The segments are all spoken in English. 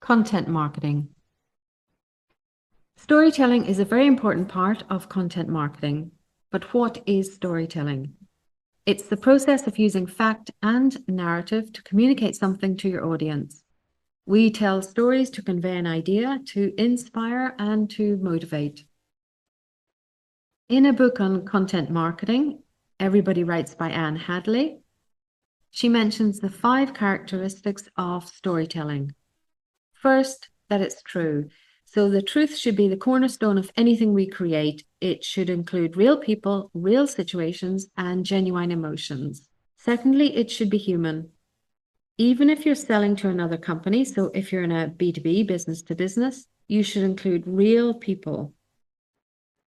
Content marketing. Storytelling is a very important part of content marketing. But what is storytelling? It's the process of using fact and narrative to communicate something to your audience. We tell stories to convey an idea, to inspire, and to motivate. In a book on content marketing, Everybody Writes by Anne Hadley, she mentions the 5 characteristics of storytelling. First, that it's true. So the truth should be the cornerstone of anything we create. It should include real people, real situations, and genuine emotions. Secondly, it should be human. Even if you're selling to another company, so if you're in a B2B, business to business, you should include real people.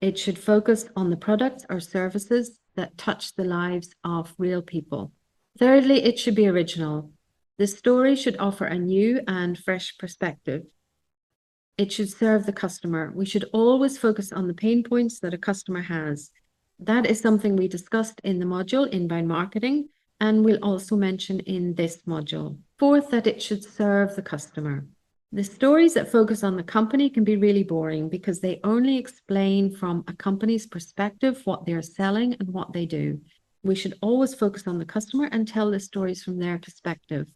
It should focus on the products or services that touch the lives of real people. Thirdly, it should be original. The story should offer a new and fresh perspective. It should serve the customer. We should always focus on the pain points that a customer has. That is something we discussed in the module Inbound Marketing, and we'll also mention in this module. Fourth, that it should serve the customer. The stories that focus on the company can be really boring because they only explain from a company's perspective what they're selling and what they do. We should always focus on the customer and tell the stories from their perspective.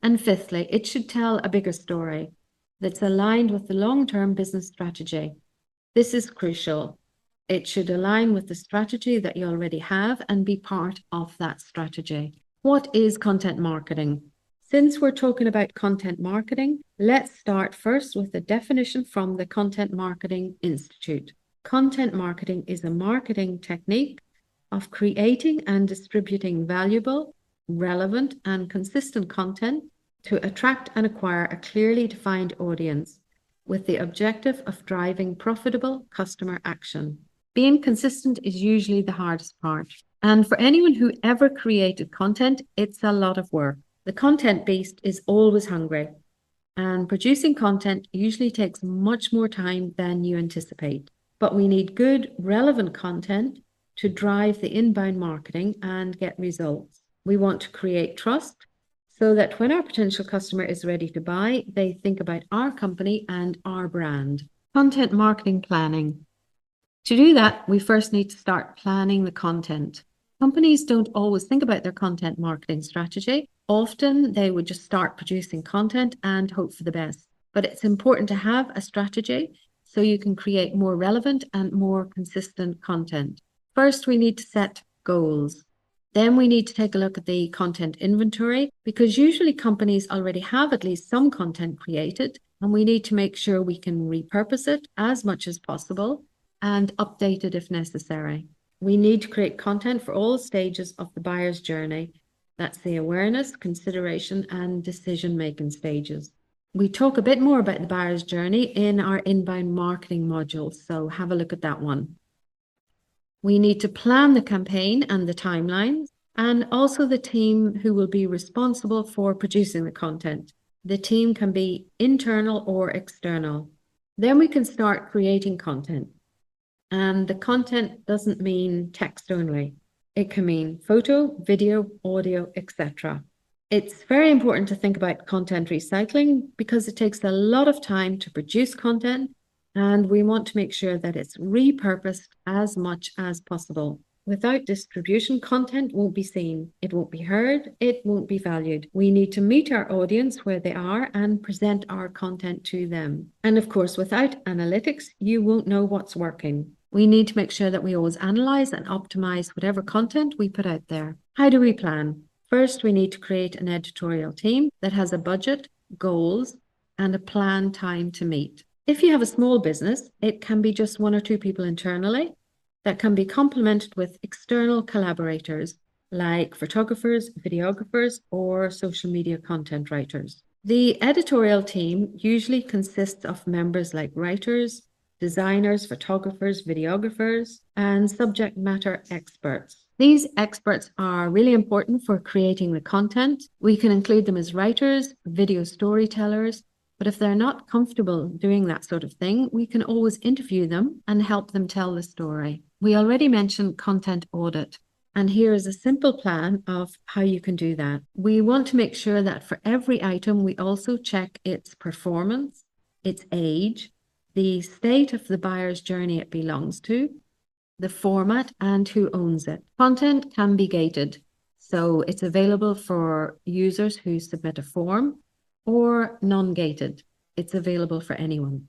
And fifthly, it should tell a bigger story that's aligned with the long-term business strategy. This is crucial. It should align with the strategy that you already have and be part of that strategy. What is content marketing? Since we're talking about content marketing, let's start first with the definition from the Content Marketing Institute. Content marketing is a marketing technique of creating and distributing valuable, relevant, and consistent content to attract and acquire a clearly defined audience with the objective of driving profitable customer action. Being consistent is usually the hardest part. And for anyone who ever created content, it's a lot of work. The content beast is always hungry, and producing content usually takes much more time than you anticipate. But we need good, relevant content to drive the inbound marketing and get results. We want to create trust so that when our potential customer is ready to buy, they think about our company and our brand. Content marketing planning. To do that, we first need to start planning the content. Companies don't always think about their content marketing strategy. Often they would just start producing content and hope for the best. But it's important to have a strategy so you can create more relevant and more consistent content. First, we need to set goals. Then we need to take a look at the content inventory because usually companies already have at least some content created, and we need to make sure we can repurpose it as much as possible and update it if necessary. We need to create content for all stages of the buyer's journey. That's the awareness, consideration, and decision-making stages. We talk a bit more about the buyer's journey in our inbound marketing module, so have a look at that one. We need to plan the campaign and the timelines, and also the team who will be responsible for producing the content. The team can be internal or external. Then we can start creating content. And the content doesn't mean text only. It can mean photo, video, audio, etc. It's very important to think about content recycling because it takes a lot of time to produce content, and we want to make sure that it's repurposed as much as possible. Without distribution, content won't be seen, it won't be heard, it won't be valued. We need to meet our audience where they are and present our content to them. And of course, without analytics, you won't know what's working. We need to make sure that we always analyze and optimize whatever content we put out there. How do we plan? First, we need to create an editorial team that has a budget, goals, and a planned time to meet. If you have a small business, it can be just 1 or 2 people internally that can be complemented with external collaborators like photographers, videographers, or social media content writers. The editorial team usually consists of members like writers, designers, photographers, videographers, and subject matter experts. These experts are really important for creating the content. We can include them as writers, video storytellers, but if they're not comfortable doing that sort of thing, we can always interview them and help them tell the story. We already mentioned content audit. And here is a simple plan of how you can do that. We want to make sure that for every item, we also check its performance, its age, the state of the buyer's journey it belongs to, the format, and who owns it. Content can be gated, so it's available for users who submit a form, or non-gated. It's available for anyone.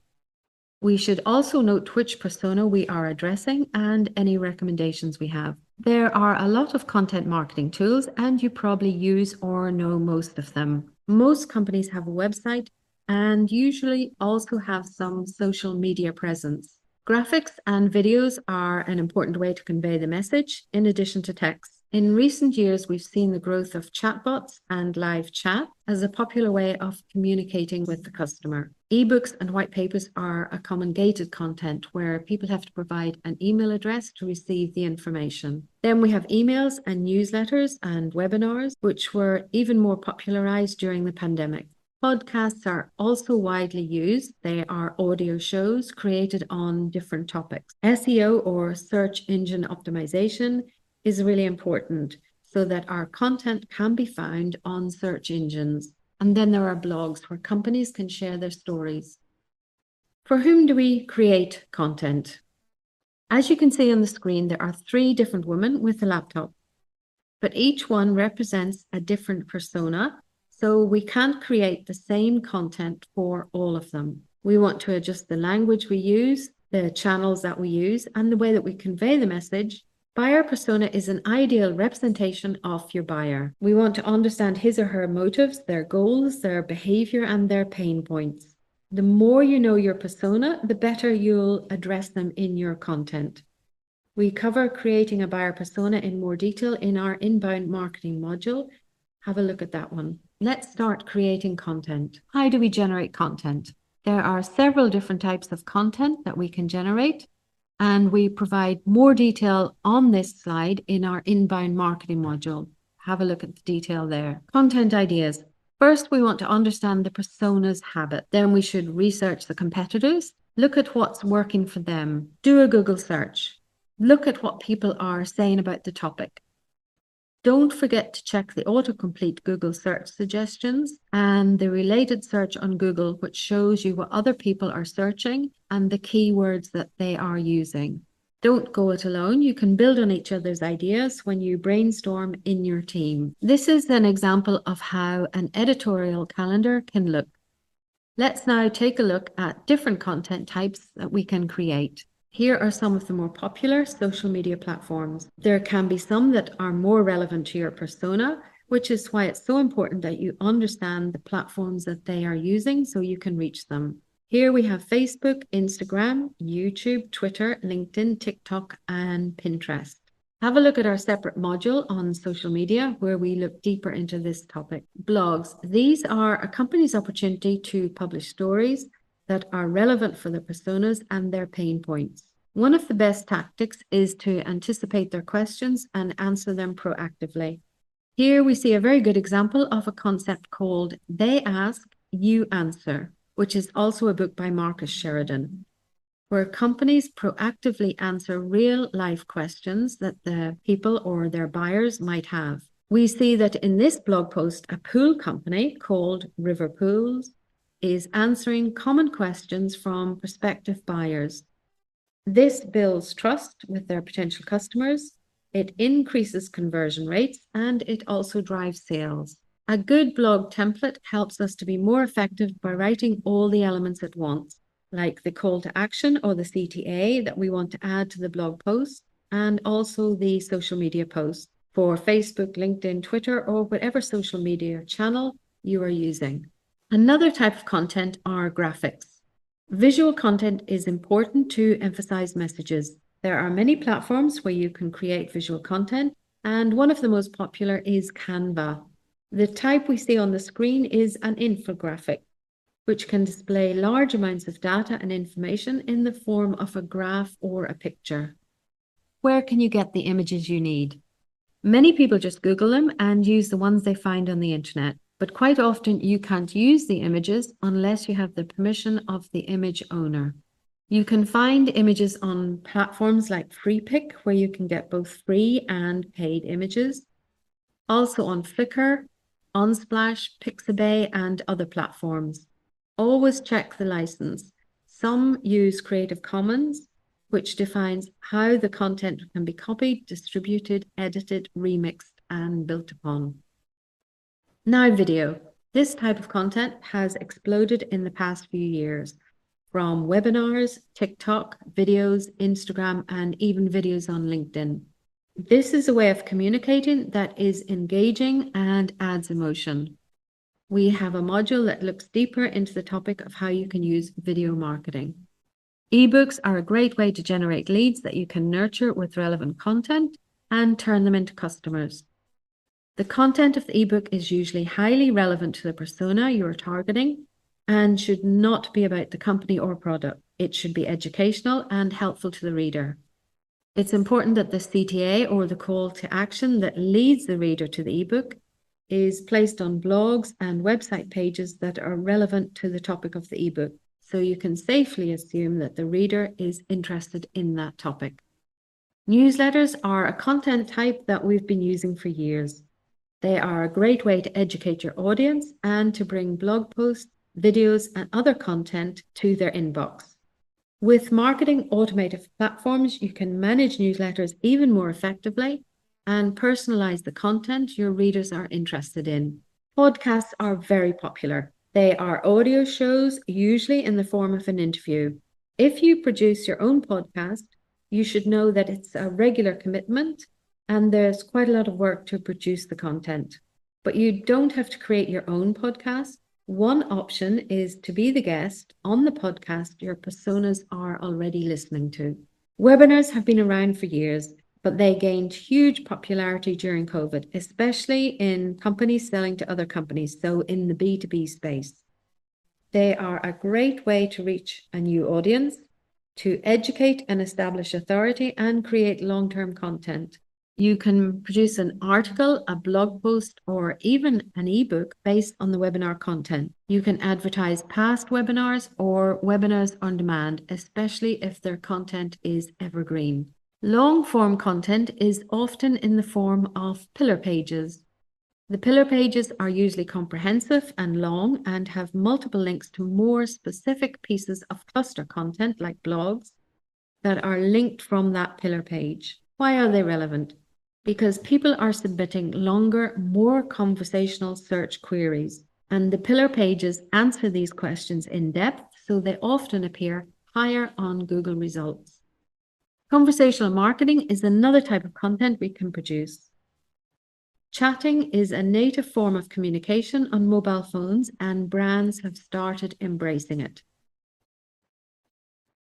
We should also note which persona we are addressing and any recommendations we have. There are a lot of content marketing tools, and you probably use or know most of them. Most companies have a website and usually also have some social media presence. Graphics and videos are an important way to convey the message in addition to text. In recent years, we've seen the growth of chatbots and live chat as a popular way of communicating with the customer. Ebooks and white papers are a common gated content where people have to provide an email address to receive the information. Then we have emails and newsletters and webinars, which were even more popularized during the pandemic. Podcasts are also widely used. They are audio shows created on different topics. SEO, or search engine optimization, is really important so that our content can be found on search engines. And then there are blogs where companies can share their stories. For whom do we create content? As you can see on the screen, there are 3 different women with a laptop, but each one represents a different persona. So we can't create the same content for all of them. We want to adjust the language we use, the channels that we use, and the way that we convey the message. Buyer persona is an ideal representation of your buyer. We want to understand his or her motives, their goals, their behavior, and their pain points. The more you know your persona, the better you'll address them in your content. We cover creating a buyer persona in more detail in our inbound marketing module. Have a look at that one. Let's start creating content. How do we generate content? There are several different types of content that we can generate, and we provide more detail on this slide in our inbound marketing module. Have a look at the detail there. Content ideas. First, we want to understand the persona's habit. Then we should research the competitors, look at what's working for them, do a Google search, look at what people are saying about the topic. Don't forget to check the autocomplete Google search suggestions and the related search on Google, which shows you what other people are searching and the keywords that they are using. Don't go it alone. You can build on each other's ideas when you brainstorm in your team. This is an example of how an editorial calendar can look. Let's now take a look at different content types that we can create. Here are some of the more popular social media platforms. There can be some that are more relevant to your persona, which is why it's so important that you understand the platforms that they are using so you can reach them. Here we have Facebook, Instagram, YouTube, Twitter, LinkedIn, TikTok, and Pinterest. Have a look at our separate module on social media where we look deeper into this topic. Blogs. These are a company's opportunity to publish stories that are relevant for the personas and their pain points. One of the best tactics is to anticipate their questions and answer them proactively. Here we see a very good example of a concept called They Ask, You Answer, which is also a book by Marcus Sheridan, where companies proactively answer real-life questions that the people or their buyers might have. We see that in this blog post, a pool company called River Pools is answering common questions from prospective buyers. This builds trust with their potential customers, it increases conversion rates, and it also drives sales. A good blog template helps us to be more effective by writing all the elements at once, like the call to action or the CTA that we want to add to the blog post, and also the social media post for Facebook, LinkedIn, Twitter, or whatever social media channel you are using. Another type of content are graphics. Visual content is important to emphasize messages. There are many platforms where you can create visual content, and one of the most popular is Canva. The type we see on the screen is an infographic, which can display large amounts of data and information in the form of a graph or a picture. Where can you get the images you need? Many people just Google them and use the ones they find on the internet. But quite often you can't use the images unless you have the permission of the image owner. You can find images on platforms like Freepik, where you can get both free and paid images. Also on Flickr, Unsplash, Pixabay, and other platforms. Always check the license. Some use Creative Commons, which defines how the content can be copied, distributed, edited, remixed, and built upon. Now, video. This type of content has exploded in the past few years, from webinars, TikTok, videos, Instagram, and even videos on LinkedIn. This is a way of communicating that is engaging and adds emotion. We have a module that looks deeper into the topic of how you can use video marketing. Ebooks are a great way to generate leads that you can nurture with relevant content and turn them into customers. The content of the ebook is usually highly relevant to the persona you are targeting and should not be about the company or product. It should be educational and helpful to the reader. It's important that the CTA, or the call to action that leads the reader to the ebook, is placed on blogs and website pages that are relevant to the topic of the ebook, so you can safely assume that the reader is interested in that topic. Newsletters are a content type that we've been using for years. They are a great way to educate your audience and to bring blog posts, videos, and other content to their inbox. With marketing automated platforms, you can manage newsletters even more effectively and personalize the content your readers are interested in. Podcasts are very popular. They are audio shows, usually in the form of an interview. If you produce your own podcast, you should know that it's a regular commitment and there's quite a lot of work to produce the content. But you don't have to create your own podcast. One option is to be the guest on the podcast your personas are already listening to. Webinars have been around for years, but they gained huge popularity during COVID, especially in companies selling to other companies, so in the B2B space. They are a great way to reach a new audience, to educate and establish authority, and create long-term content. You can produce an article, a blog post, or even an ebook based on the webinar content. You can advertise past webinars or webinars on demand, especially if their content is evergreen. Long-form content is often in the form of pillar pages. The pillar pages are usually comprehensive and long and have multiple links to more specific pieces of cluster content like blogs that are linked from that pillar page. Why are they relevant? Because people are submitting longer, more conversational search queries, and the pillar pages answer these questions in depth, so they often appear higher on Google results. Conversational marketing is another type of content we can produce. Chatting is a native form of communication on mobile phones, and brands have started embracing it.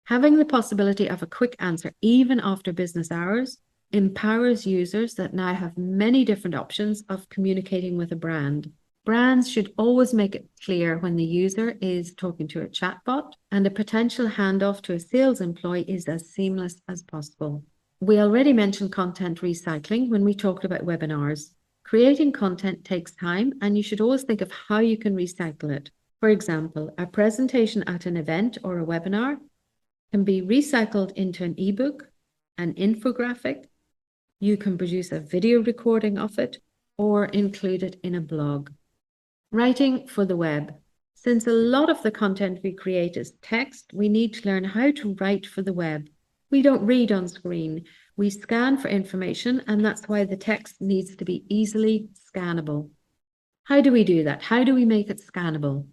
Having the possibility of a quick answer, even after business hours, empowers users that now have many different options of communicating with a brand. Brands should always make it clear when the user is talking to a chatbot, and a potential handoff to a sales employee is as seamless as possible. We already mentioned content recycling when we talked about webinars. Creating content takes time, and you should always think of how you can recycle it. For example, a presentation at an event or a webinar can be recycled into an ebook, an infographic. You can produce a video recording of it or include it in a blog. Writing for the web. Since a lot of the content we create is text, we need to learn how to write for the web. We don't read on screen. We scan for information, and that's why the text needs to be easily scannable. How do we do that? How do we make it scannable?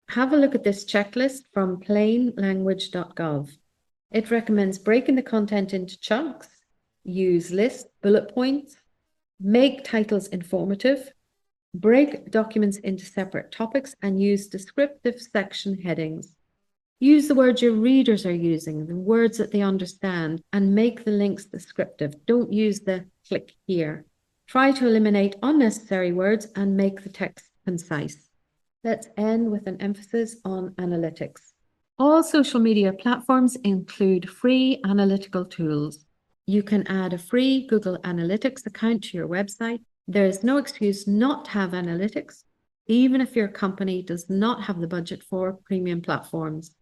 Have a look at this checklist from plainlanguage.gov. It recommends breaking the content into chunks, use lists, bullet points, make titles informative, break documents into separate topics, and use descriptive section headings. Use the words your readers are using, the words that they understand, and make the links descriptive. Don't use the click here. Try to eliminate unnecessary words and make the text concise. Let's end with an emphasis on analytics. All social media platforms include free analytical tools. You can add a free Google Analytics account to your website. There is no excuse not to have analytics, even if your company does not have the budget for premium platforms.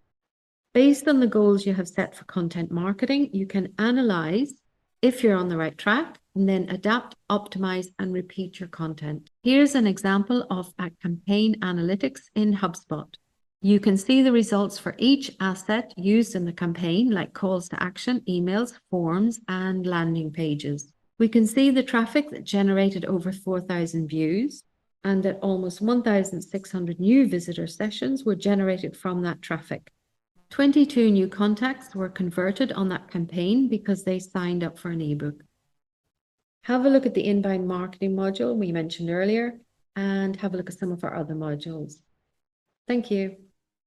Based on the goals you have set for content marketing, you can analyze if you're on the right track and then adapt, optimize, and repeat your content. Here's an example of a campaign analytics in HubSpot. You can see the results for each asset used in the campaign, like calls to action, emails, forms, and landing pages. We can see the traffic that generated over 4,000 views and that almost 1,600 new visitor sessions were generated from that traffic. 22 new contacts were converted on that campaign because they signed up for an ebook. Have a look at the inbound marketing module we mentioned earlier and have a look at some of our other modules. Thank you.